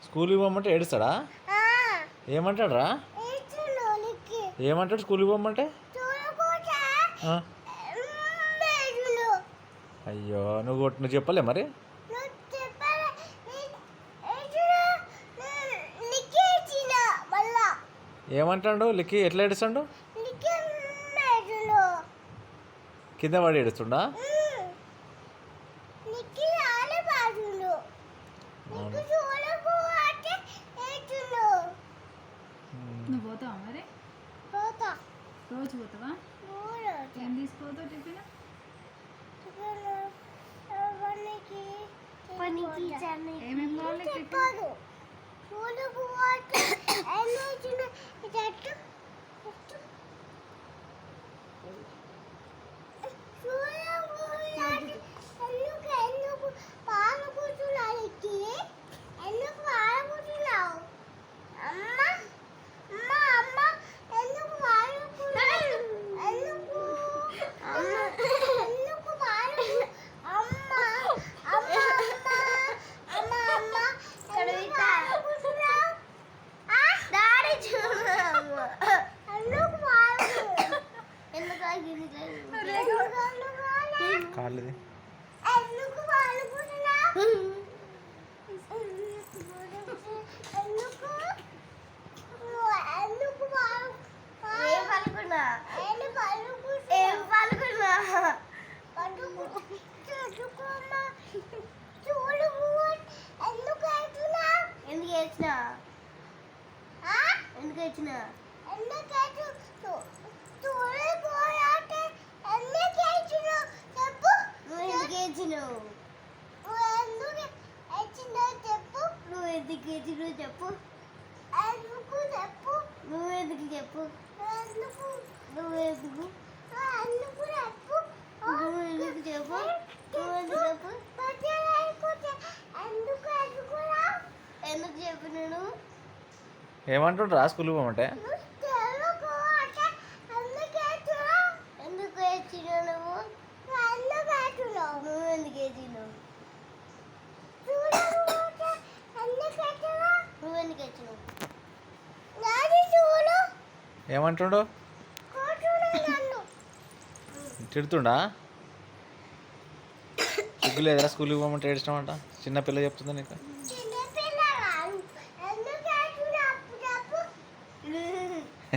స్కూల్కి పోమంటే ఏడుస్తాడా? ఏమంటాడు రా? ఏమంటాడు స్కూల్కి పోమంటే? అయ్యో నువ్వు చెప్పలే మరి? ఏమంటాడు లిక్కి? ఎట్లా ఏడుస్తాడు? కింద పడి ఏడుస్తుండా? నువ్వు పోతావా మరి? రోజు పోతావా? ఏం తీసుకుపోతావు టిఫిన్? ఏమేమి కావాలి టిఫిన్? కాళ్ళది చెప్పు. నువ్వెందుకు చెప్పు. నువ్వెందుకు చెప్పు. ఎందుకు చెప్పు నేను? ఏమంటాడు రా స్కూల్కి పోమంటే? ఎందుకు వేసినావు నువ్వు? నువ్వెందుకు వేసినావు? నువ్వెందుకు వేసినావు? ఏమంటాడు? తిడుతుండా? సిగ్గు లేదురా స్కూల్కి పోమంటే ఏడిచినామంట? చిన్న పిల్ల చెప్తుందా నీకు?